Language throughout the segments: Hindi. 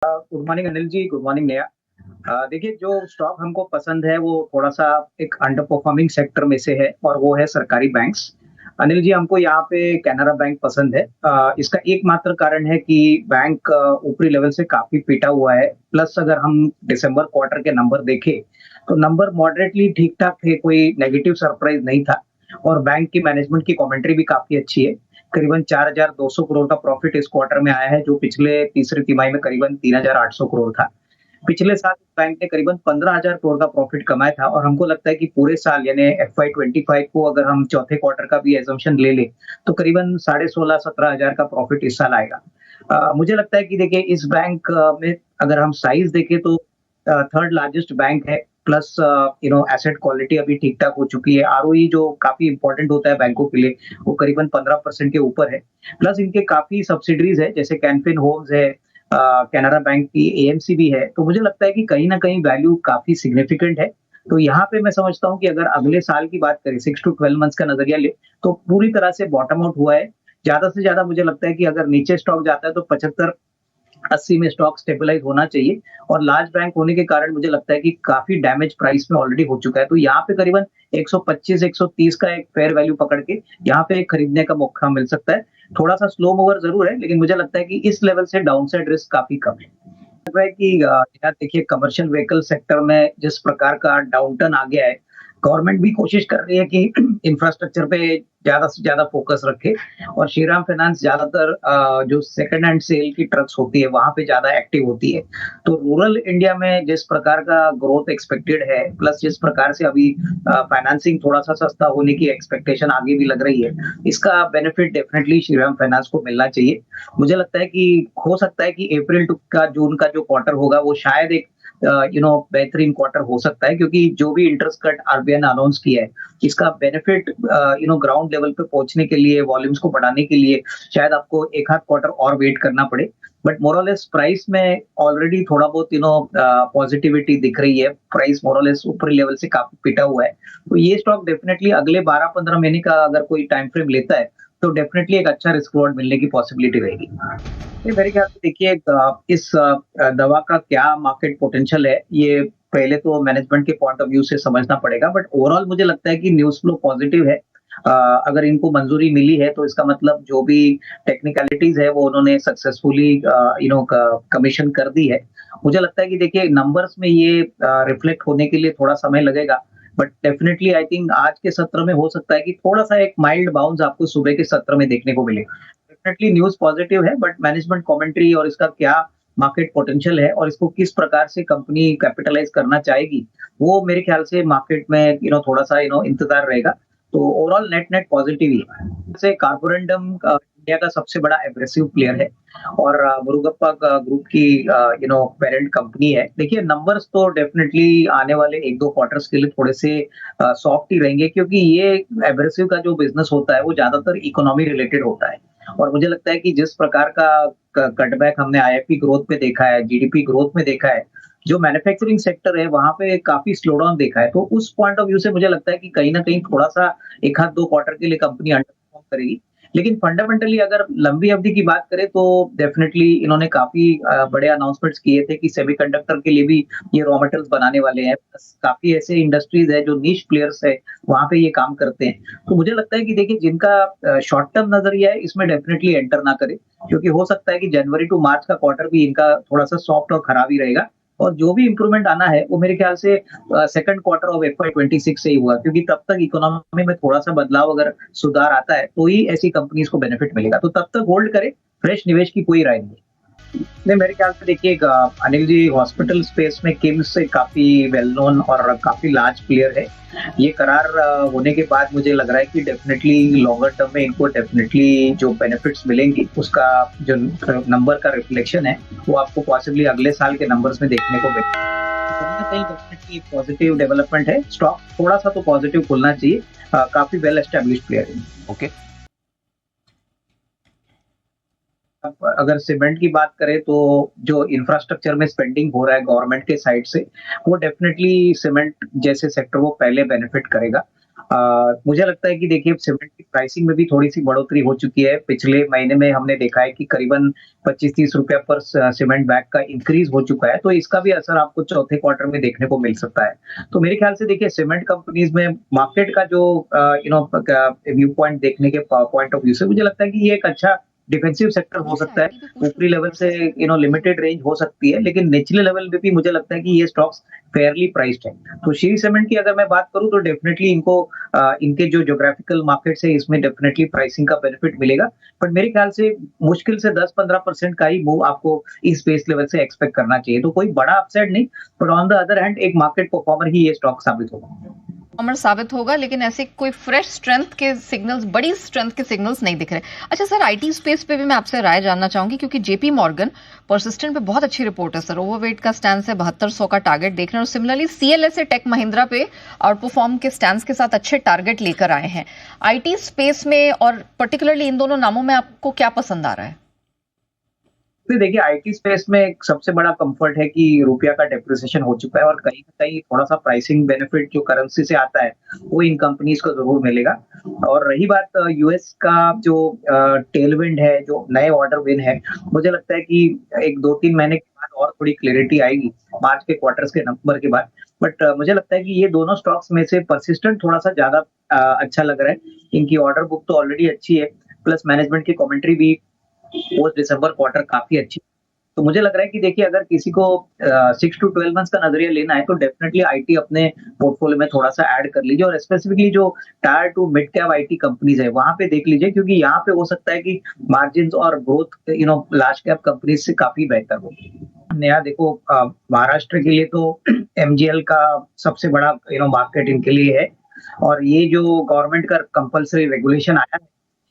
Good morning Anil ji, good morning Neha. देखिए जो स्टॉक हमको पसंद है वो थोड़ा-सा एक अंडर परफॉर्मिंग सेक्टर में से है और वो है सरकारी बैंक्स। अनिल जी हमको यहाँ पे कैनरा बैंक पसंद है। इसका एकमात्र कारण है कि बैंक ऊपरी लेवल से काफ़ी पिटा हुआ है। प्लस अगर हम दिसंबर क्वार्टर के नंबर देखें, तो नंबर मॉडरेटली ठीक-ठाक थे, कोई नेगेटिव सरप्राइज़ नहीं था और बैंक की मैनेजमेंट की कमेंट्री भी काफ़ी अच्छी है। करीबन 4,200 करोड़ का प्रॉफिट इस क्वार्टर में आया है, जो पिछले तीसरी तिमाही में करीबन 3,800 करोड़ था। पिछले साल बैंक ने करीबन 15,000 करोड़ का प्रॉफिट कमाया था और हमको लगता है कि पूरे साल यानी एफवाई 25 को अगर हम चौथे क्वार्टर का भी असम्पशन ले लें, तो करीबन साढ़े 16-17,000 का प्रॉफिट इस साल आएगा। मुझे लगता है कि देखिए इस बैंक में अगर हम साइज़ देखें तो थर्ड लार्जेस्ट बैंक है प्लस एसेट क्वालिटी अभी ठीक-ठाक हो चुकी है। आरओई जो काफ़ी इम्पोर्टेंट होता है बैंकों के लिए, वो करीबन 15% के ऊपर है। प्लस इनके काफ़ी सब्सिडीज़ है, जैसे कैनफिन होम्स है, कैनरा बैंक की एएमसी भी है, तो मुझे लगता है कि कहीं न कहीं वैल्यू काफ़ी सिग्निफिकेंट है। तो यहाँ पे मैं समझता हूँ कि अगर अगले साल की बात करें 6 टू 12 मंथ्स का नज़रिया लें, तो पूरी तरह से बॉटम आउट हुआ है। ज़्यादा से ज़्यादा मुझे लगता है कि अगर नीचे स्टॉक जाता है तो 75-80 में स्टॉक स्टेबलाइज़ होना चाहिए और लार्ज बैंक होने के कारण मुझे लगता है कि काफ़ी डैमेज प्राइस में ऑलरेडी हो चुका है। तो यहाँ पे करीबन 125-130 का एक फेयर वैल्यू पकड़ के यहाँ पे खरीदने का मौका मिल सकता है। थोड़ा-सा स्लो मूवर ज़रूर है, लेकिन मुझे लगता है कि इस लेवल से डाउनसाइड रिस्क काफ़ी कम है। लग रहा है कि यार देखिए कमर्शियल व्हीकल सेक्टर में जिस प्रकार का डाउनटर्न आ गया है, गवर्नमेंट भी कोशिश कर रही है कि इंफ्रास्ट्रक्चर पे ज़्यादा से ज़्यादा फोकस रखे और श्रीराम फाइनेंस ज़्यादातर जो सेकंड हैंड सेल की ट्रक्स होती है, वहाँ पे ज़्यादा एक्टिव होती है। तो रूरल इंडिया में जिस प्रकार का ग्रोथ एक्सपेक्टेड है, प्लस जिस प्रकार से अभी फाइनेंसिंग थोड़ा-सा सस्ता होने की एक्सपेक्टेशन आगे भी लग रही है, इसका बेनिफिट डेफिनिटली श्रीराम फाइनेंस को मिलना चाहिए। मुझे लगता है कि हो सकता है कि अप्रैल टू का जून का जो क्वार्टर होगा वो शायद एक बेहतरीन क्वार्टर हो सकता है क्योंकि जो भी इंटरेस्ट कट आरबीआई ने अनाउंस किया है, इसका बेनिफिट ग्राउंड लेवल पे पहुँचने के लिए, वॉल्यूम्स को बढ़ाने के लिए शायद आपको एक आध क्वार्टर और वेट करना पड़े। बट मोर और लेस प्राइस में ऑलरेडी थोड़ा बहुत पॉजिटिविटी दिख रही है। प्राइस मोर और लेस ऊपरी लेवल से काफ़ी पिटा हुआ है। तो ये स्टॉक डेफिनिटली अगले 12-15 महीने का अगर कोई टाइम फ्रेम लेता है, तो डेफिनिटली एक अच्छा रिस्क रिवॉर्ड मिलने की पॉसिबिलिटी रहेगी। नहीं, मेरे ख्याल से देखिए इस दवा का क्या मार्केट पोटेंशियल है, ये पहले तो मैनेजमेंट के पॉइंट ऑफ व्यू से समझना पड़ेगा, बट ओवरऑल मुझे लगता है कि न्यूज़ फ्लो पॉजिटिव है। अगर इनको मंजूरी मिली है, तो इसका मतलब जो भी टेक्निकलिटीज़ है, वो उन्होंने सक्सेसफुली कमीशन कर दी है। मुझे लगता है कि देखिए नंबर्स में ये रिफ्लेक्ट होने के लिए थोड़ा समय लगेगा, बट डेफिनिटली आई थिंक आज के सत्र में हो सकता है कि थोड़ा-सा एक माइल्ड बाउंस आपको सुबह के सत्र में देखने को मिले। डेफिनेटली न्यूज़ पॉजिटिव है बट मैनेजमेंट कमेंट्री और इसका क्या मार्केट पोटेंशियल है और इसको किस प्रकार से कंपनी कैपिटलाइज़ करना चाहेगी, वो मेरे ख्याल से मार्केट में थोड़ा-सा इंतज़ार रहेगा। तो ओवरऑल नेट-नेट पॉजिटिव ही है। जैसे कार्बोरंडम इंडिया का सबसे बड़ा एग्रेसिव प्लेयर है और मुरुगप्पा का ग्रुप की पेरेंट कंपनी है। देखिए नंबर्स तो डेफिनिटली आने वाले 1-2 क्वार्टर्स के लिए थोड़े से सॉफ्ट ही रहेंगे क्योंकि ये एब्रेसिव का जो बिज़नेस होता है, वो ज़्यादातर इकोनॉमी रिलेटेड होता है। और मुझे लगता है कि जिस प्रकार का क कटबैक हमने आईआईपी ग्रोथ में देखा है, जीडीपी ग्रोथ में देखा है, जो मैन्युफैक्चरिंग सेक्टर है, वहाँ पे काफ़ी स्लो डाउन देखा है। तो उस पॉइंट ऑफ व्यू से मुझे लगता है कि कहीं न कहीं थोड़ा-सा 1 आध 2 क्वार्टर के लिए कंपनी अंडर परफॉर्म करेगी। लेकिन फंडामेंटली अगर लंबी अवधि की बात करें तो डेफिनिटली इन्होंने काफ़ी बड़े अनाउंसमेंट्स किए थे कि सेमीकंडक्टर के लिए भी ये रॉ मटेरियल्स बनाने वाले हैं। प्लस काफ़ी ऐसे इंडस्ट्रीज़ हैं जो नीश प्लेयर्स हैं, वहाँ पे ये काम करते हैं। तो मुझे लगता है कि देखिए जिनका शॉर्ट टर्म नज़रिया है इसमें डेफिनिटली एंटर ना करें, क्योंकि हो सकता है कि जनवरी टू मार्च का क्वार्टर भी इनका थोड़ा-सा सॉफ्ट और खराब ही रहेगा और जो भी इम्प्रूवमेंट आना है वो मेरे ख्याल से सेकंड क्वार्टर ऑफ एफवाई 26 से ही हुआ क्योंकि तब तक इकोनॉमी में थोड़ा-सा बदलाव अगर सुधार आता है, तो ही ऐसी कंपनीज़ को बेनिफिट मिलेगा। तो तब तक होल्ड करें, फ्रेश निवेश की कोई राय नहीं है। नहीं, मेरे ख्याल से देखिए अनिल जी हॉस्पिटल स्पेस में किम्स से काफ़ी वेल नोन और काफ़ी लार्ज प्लेयर है। ये करार होने के बाद मुझे लग रहा है कि डेफ़िनेटली लॉन्गर टर्म में इनको डेफ़िनेटली जो बेनिफिट्स मिलेंगे, उसका जो नंबर का रिफ्लेक्शन है, वो आपको पॉसिबली अगले साल के नंबर्स में देखने को मिलेगा। कहीं न कहीं डेफ़िनेटली पॉजिटिव डेवलपमेंट है। स्टॉक थोड़ा-सा तो पॉजिटिव खुलना चाहिए। काफ़ी वेल एस्टेब्लिश्ड प्लेयर है। ओके। अब अगर सीमेंट की बात करें तो जो इंफ्रास्ट्रक्चर में स्पेंडिंग हो रहा है गवर्नमेंट के साइड से, वो डेफ़िनेटली सीमेंट जैसे सेक्टर को पहले बेनिफिट करेगा। मुझे लगता है कि देखिए सीमेंट की प्राइसिंग में भी थोड़ी-सी बढ़ोतरी हो चुकी है। पिछले महीने में हमने देखा है कि करीबन 25-30 रुपए पर सीमेंट बैग का इंक्रीज़ हो चुका है, तो इसका भी असर आपको चौथे क्वार्टर में देखने को मिल सकता है। तो मेरे ख्याल से देखिए सीमेंट कंपनीज़ में मार्केट का जो व्यू पॉइंट देखने के पॉइंट ऑफ व्यू से मुझे लगता है कि ये एक अच्छा डिफेंसिव सेक्टर हो जैसे सकता है। आईटी पे पूछ लूँ ऊपरी लेवल और से सस्टेनेबिलिटी। लिमिटेड रेंज हो सकती है, लेकिन निचले लेवल पे भी मुझे लगता है कि ये स्टॉक्स फेयरली प्राइस्ड है। तो श्री सीमेंट की अगर मैं बात करूँ तो डेफिनिटली इनको इनके जो ज्योग्राफिकल मार्केट्स है इसमें डेफिनिटली प्राइसिंग का बेनिफिट मिलेगा। बट मेरे ख्याल से मुश्किल से 10-15% का ही मूव आपको इस बेस लेवल से एक्सपेक्ट करना चाहिए। तो कोई बड़ा अपसाइड नहीं, but on the other hand एक मार्केट परफॉर्मर ही ये स्टॉक साबित होगा। अमर साबित होगा, लेकिन ऐसे कोई फ्रेश स्ट्रेंथ के सिग्नल्स, बड़ी स्ट्रेंथ के सिग्नल्स नहीं दिख रहे। अच्छा सर, आईटी स्पेस पे भी मैं आपसे राय जानना चाहूंगी, क्योंकि जेपी मॉर्गन परसिस्टेंट पे बहुत अच्छी रिपोर्ट है सर। ओवरवेट का स्टैंड है, 7200 का टारगेट देख रहे हैं, और सिमिलरली सीएलएसए टेक महिंद्रा पे आउट परफॉर्म के स्टैंड के साथ अच्छे टारगेट लेकर आए हैं। आईटी स्पेस में और पर्टिकुलरली इन दोनों नामों में आपको क्या पसंद आ रहा है? तो देखिए आईटी स्पेस में एक सबसे बड़ा कंफर्ट है कि रुपया का डेप्रिसिएशन हो चुका है और कहीं न कहीं थोड़ा-सा प्राइसिंग बेनिफिट जो करेंसी से आता है, वो इन कंपनीज़ को ज़रूर मिलेगा। और रही बात यूएस का जो टेलविंड है, जो नए ऑर्डर विन है, मुझे लगता है कि एक 2-3 महीने के बाद और थोड़ी क्लैरिटी आएगी, मार्च के क्वार्टर्स के नंबर के बाद। बट मुझे लगता है कि ये दोनों स्टॉक्स में से परसिस्टेंट थोड़ा-सा ज़्यादा अच्छा लग रहा है। इनकी ऑर्डर बुक तो ऑलरेडी अच्छी है, प्लस मैनेजमेंट की कमेंट्री भी पोस्ट दिसंबर क्वार्टर काफ़ी अच्छी। तो मुझे लग रहा है कि देखिए अगर किसी को 6 टू 12 मंथ्स का नज़रिया लेना है तो डेफिनिटली आईटी अपने पोर्टफोलियो में थोड़ा-सा ऐड कर लीजिए और स्पेसिफिकली जो tyre 2 mid cap IT companies है, वहाँ पे देख लीजिए क्योंकि यहाँ पे हो सकता है कि मार्जिन्स और ग्रोथ लार्ज कैप कंपनीज़ से काफ़ी बेहतर हो। नया देखो महाराष्ट्र के लिए तो एमजीएल का सबसे बड़ा मार्केट इनके लिए है और ये जो गवर्नमेंट का कंपल्सरी रेगुलेशन आया है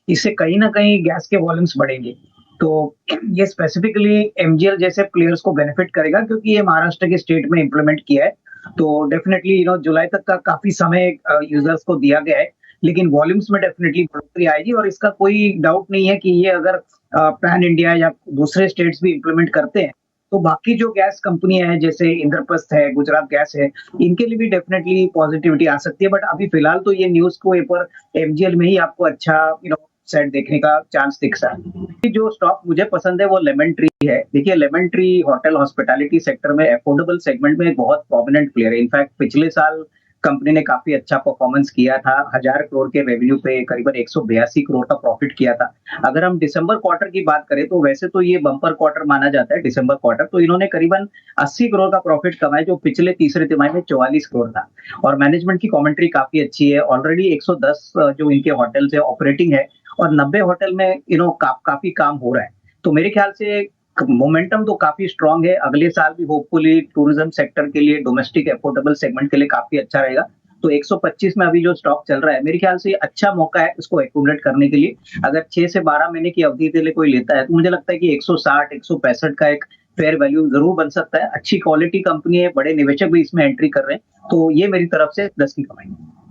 इससे कहीं न कहीं गैस के वॉल्यूम्स बढ़ेंगे। तो ये स्पेसिफिकली एमजीएल जैसे प्लेयर्स को बेनिफिट करेगा क्योंकि ये महाराष्ट्र के स्टेट में इम्प्लीमेंट किया है। तो डेफिनिटली जुलाई तक का काफ़ी समय यूज़र्स को दिया गया है। लेकिन वॉल्यूम्स में डेफिनिटली बढ़ोतरी आएगी और इसका कोई डाउट नहीं है कि ये अगर पैन इंडिया या दूसरे स्टेट्स भी इम्प्लीमेंट करते हैं, तो बाकी जो गैस कंपनियाँ हैं जैसे इंद्रप्रस्थ है, गुजरात गैस है, इनके लिए भी डेफिनिटली पॉजिटिविटी आ सकती है। बट अभी फिलहाल तो ये न्यूज़ को पेपर एमजीएल में ही आपको अच्छा सेट देखने का चांस दिख रहा है। जो स्टॉक मुझे पसंद है वो लेमन ट्री है। देखिए lemon tree hotel hospitality sector में अफोर्डेबल सेगमेंट में एक बहुत प्रोमिनेंट प्लेयर है। इनफैक्ट पिछले साल कंपनी ने काफी अच्छा परफॉर्मेंस किया था। 1000 करोड़ के रेवेन्यू पे करीबन 182 करोड़ का प्रॉफिट किया था। अगर हम दिसंबर क्वार्टर की बात करें तो वैसे तो ये बम्पर क्वार्टर माना जाता है दिसंबर क्वार्टर, तो इन्होंने करीबन 80 करोड़ का प्रॉफिट कमाया जो पिछले तीसरे तिमाही में 44 करोड़ था। और मैनेजमेंट की कमेंट्री काफी अच्छी है। ऑलरेडी 110 जो इनके होटल्स है ऑपरेटिंग है और 90 होटल में काफी काम हो रहा है। तो मेरे ख्याल से मोमेंटम तो काफी स्ट्रांग है। अगले साल भी होपफुली टूरिज्म सेक्टर के लिए डोमेस्टिक अफोर्डेबल सेगमेंट के लिए काफी अच्छा रहेगा। तो 125 में अभी जो स्टॉक चल रहा है मेरे ख्याल से ये अच्छा मौका है इसको एक्यूमुलेट करने के लिए। अगर 6 से 12 महीने की अवधि के लिए कोई लेता है तो मुझे लगता है कि 160 165 का एक फेयर वैल्यू जरूर बन सकता है। अच्छी क्वालिटी कंपनी है, बड़े निवेशक भी इसमें एंट्री कर रहे हैं। तो ये मेरी तरफ से 10 की कमाई है।